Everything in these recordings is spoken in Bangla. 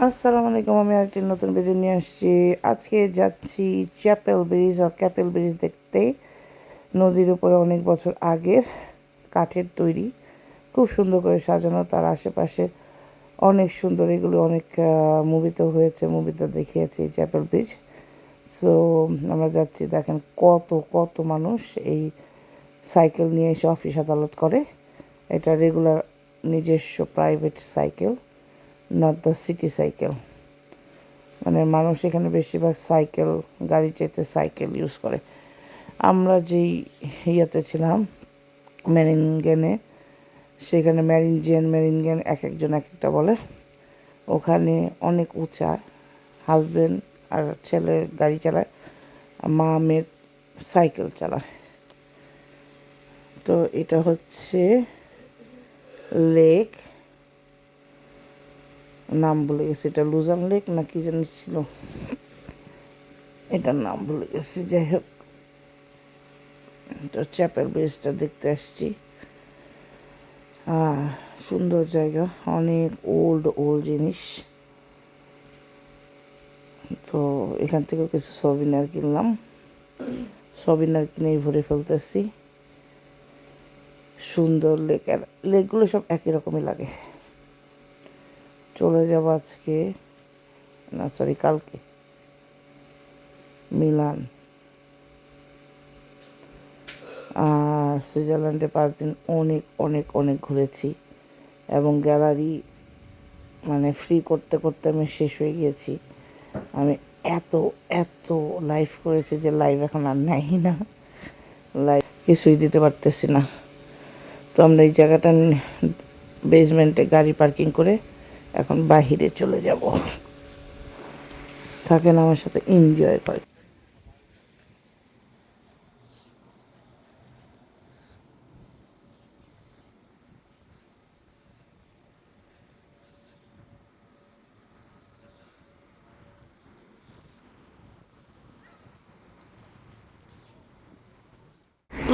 আসসালামু আলাইকুম। আমি আরেকটি নতুন ভিডিও নিয়ে আসছি। আজকে যাচ্ছি চ্যাপেল ব্রিজ আর ক্যাপেল ব্রিজ দেখতে। নদীর উপরে অনেক বছর আগের কাঠের তৈরি, খুব সুন্দর করে সাজানো। তার আশেপাশে অনেক সুন্দর, এগুলো অনেক মুভিতেও হয়েছে, মুভিতে দেখিয়েছে এই চ্যাপেল ব্রিজ। সো আমরা যাচ্ছি, দেখেন কত কত মানুষ এই সাইকেল নিয়ে এসে অফিস আদালত করে। এটা রেগুলার নিজস্ব private cycle, not the city cycle. মানে মানুষ এখানে বেশিরভাগ সাইকেল, গাড়ি চাইতে সাইকেল ইউজ করে। আমরা যেই ইয়াতে ছিলাম মেরিনগেনে, সেখানে মেরিনগেন এক একজন এক একটা বলে। ওখানে অনেক উঁচা, হাজব্যান্ড আর ছেলে গাড়ি চালায়, মা মেয়ে সাইকেল চালায়। তো এটা হচ্ছে লেক, নাম ভুলে গেছি, এটা লুজান লেক না কি জানি ছিল, এটার নাম ভুলে গেছি। যাই হোক, তো চ্যাপেল ব্রিজটা দেখতে আসছি। সুন্দর জায়গা, অনেক ওল্ড ওল্ড জিনিস। তো এখান থেকেও কিছু সবিনার কিনলাম, সবিনার কিনেই ভরে ফেলতেছি। সুন্দর লেক, আর লেকগুলো সব একই রকমই লাগে। চলে যাব আজকে, না সরি কালকে, মিলান। আর সুইজারল্যান্ডে 5 দিন অনেক অনেক অনেক ঘুরেছি, এবং গ্যালারি মানে ফ্রি করতে করতে আমি শেষ হয়ে গিয়েছি। আমি এত এত লাইভ করেছি যে লাইভ এখন আর নেই না, লাইভ কিছুই দিতে পারতেছি না। তো আমরা এই জায়গাটা বেসমেন্টে গাড়ি পার্কিং করে এখন বাহিরে চলে যাব। থাকেন আমার সাথে, এনজয় করে।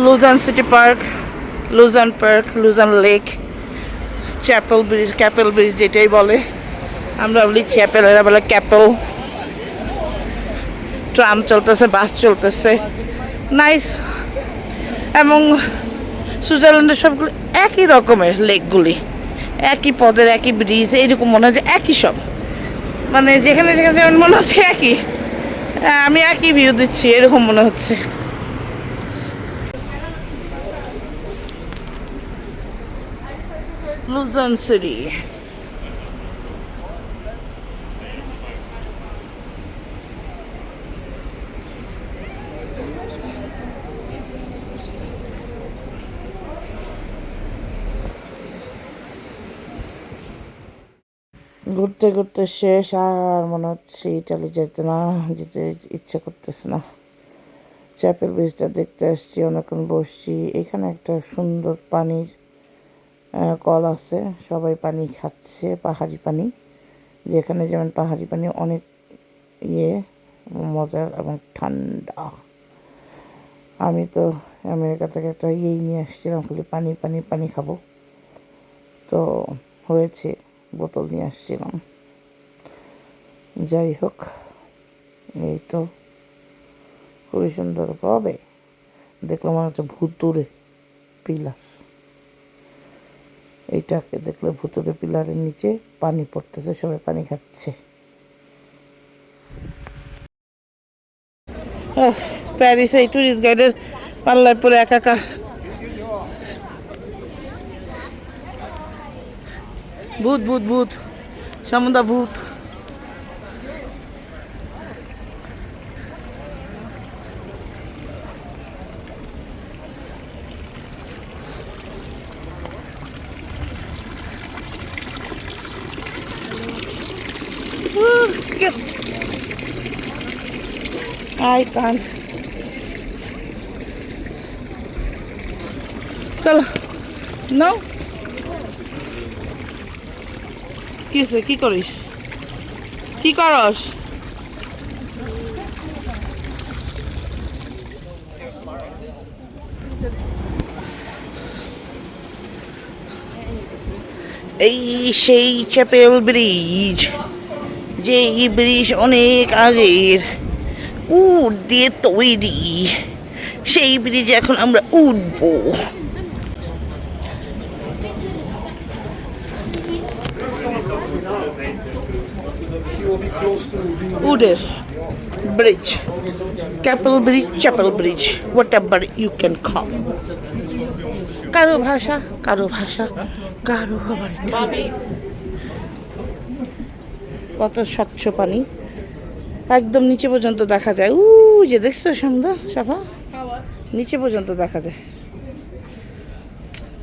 Luzern city park, Luzern lake, chapel bridge, Kapell bridge যেটাই বলে, আমরা বলি চ্যাপেল, এরা বলে ক্যাপেল। ট্রাম চলতেছে, বাস চলতেছে, নাইস। এবং সুইজারল্যান্ডের সবগুলো একই রকমের, লেকগুলি একই পদের, একই ব্রিজ, এইরকম মনে হয় যে একই সব, মানে যেখানে যেখানে যেমন মনে হচ্ছে একই, আমি একই ভিউ দিচ্ছি এরকম মনে হচ্ছে। লুজান সিটি, ঘুরতে ঘুরতে শেষ, আর মনে হচ্ছে ইটালি যেতে ইচ্ছা করতেছে না। চ্যাপেল ব্রিজটা দেখতে আসছি, অনেকক্ষণ বসছি। এখানে একটা সুন্দর পানির কল আছে, সবাই পানি খাচ্ছে, পাহাড়ি পানি। যেখানে যেমন পাহাড়ি পানি অনেক ইয়ে মজার এবং ঠান্ডা। আমি তো আমেরিকা থেকে একটা ইয়েই নিয়ে আসছিলাম, খালি পানি পানি পানি খাবো, তো হয়েছে বোতল নিয়ে আসছিলাম। যাই হোক, এই তো খুবই সুন্দর। পাবে দেখলাম মনে হচ্ছে ভুতুরে পিলার, এইটাকে দেখলে ভুতুরে পিলারের নিচে পানি পড়তেছে, সবাই পানি খাচ্ছে। প্যারিস এই টুরিস্ট গাইডের পাল্লায় পরে একাকার। ভূত ভূত ভূত, সমুদ্র ভূত। I can't. চলো, নাও। কি হয়েছে, কি করিস, কি করস? এই সেই চ্যাপেল ব্রিজ, যে এই ব্রিজ অনেক আগের উড দিয়ে তৈরি, সেই ব্রিজে এখন আমরা উঠবো। উডের bridge, Kapell bridge, chapel bridge, whatever you can call. কারো ভাষা, কারো ভাষা, কারো আবার কত স্বচ্ছ পানি, একদম নিচে পর্যন্ত দেখা যায়। যে দেখছো সামদা সাফা, নিচে পর্যন্ত দেখা যায়,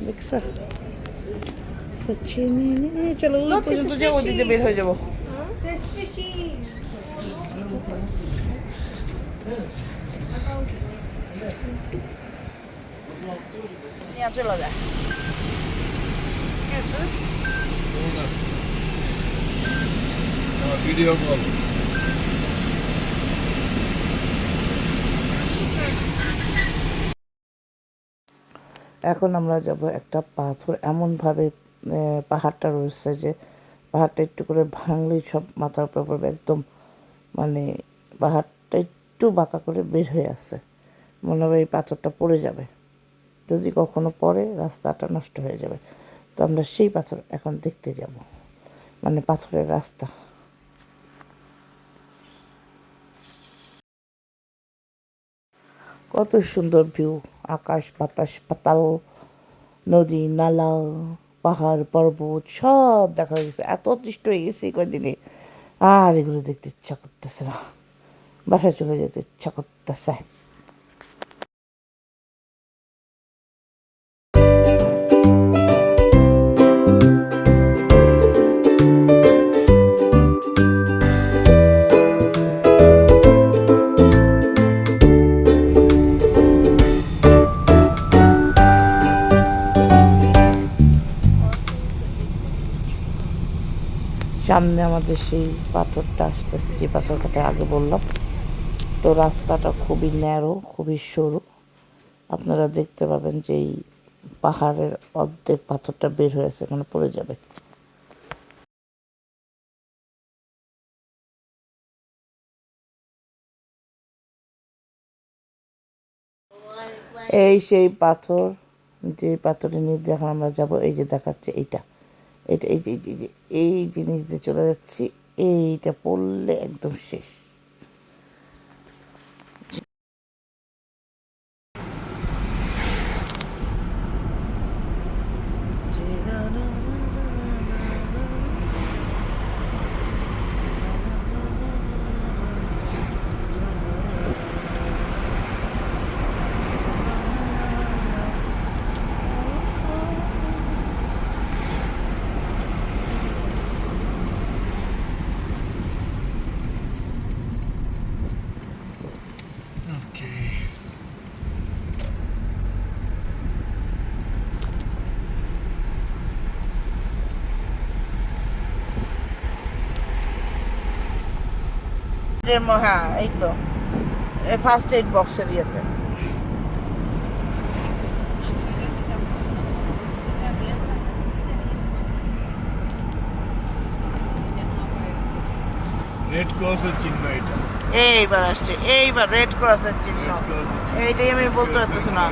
দেখছো? চলো ওই পর্যন্ত যাবো, দিতে বের হয়ে যাবো। চলে যায় ভিডিও কল। এখন আমরা যাব একটা পাথর, এমনভাবে পাহাড়টা রয়েছে যে পাহাড়টা একটু করে ভাঙলেই সব মাথার উপর পড়বে একদম, মানে পাহাড়টা একটু বাঁকা করে বের হয়ে আসে, মনে হবে এই পাথরটা পড়ে যাবে, যদি কখনো পড়ে রাস্তাটা নষ্ট হয়ে যাবে। তো আমরা সেই পাথর এখন দেখতে যাব, মানে পাথরের রাস্তা। কত সুন্দর ভিউ, আকাশ বাতাস পাতাল, নদী নালা পাহাড় পর্বত সব দেখা গেছে। এত অতিষ্ঠ হয়ে গেছে কয়দিনে, আর এগুলো দেখতে ইচ্ছা করতেছে না, বাসায় চলে যেতে ইচ্ছা করতেছে। সামনে আমাদের সেই পাথরটা আসতেছে, যে পাথর কথা আগে বললাম। তো রাস্তাটা খুবই ন্যারো, খুবই সরু, আপনারা দেখতে পাবেন যে এই পাহাড়ের অর্ধেক পাথরটা বের হয়েছে, মানে পড়ে যাবে। এই সেই পাথর, যে পাথরের নিচ দিয়ে এখন আমরা যাবো, এই যে দেখাচ্ছে এইটা, এটা এই যে এই জিনিস দিয়ে চলে যাচ্ছি, এইটা পড়লে একদম শেষ। হ্যাঁ, এই তো ফার্স্ট এইড বক্সের ইয়েতে। রেড ক্রসের চিহ্ন এটা। এইবার আসছে, এইবার রেড ক্রসের চিহ্ন, এইটাই আমি বলতে পারতেছি না,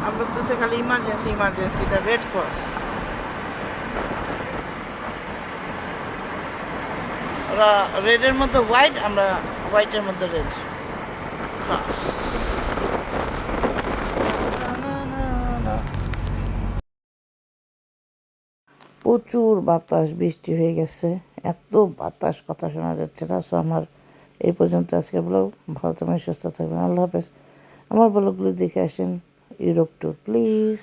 আমি বলতেছি খালি ইমার্জেন্সি ইমার্জেন্সি, এটা রেড ক্রস। ওরা রেডের মধ্যে হোয়াইট, আমরা হোয়াইটের মধ্যে রেড ক্রস। প্রচুর বাতাস, বৃষ্টি হয়ে গেছে, এত বাতাস কথা শোনা যাচ্ছে না। সো আমার এই পর্যন্ত আজকে ব্লগ, ভালো থাকবেন, সুস্থ থাকবেন, আল্লাহ হাফেজ। আমার ব্লগগুলো দেখে আসেন, ইউরোপ ট্যুর প্লিজ।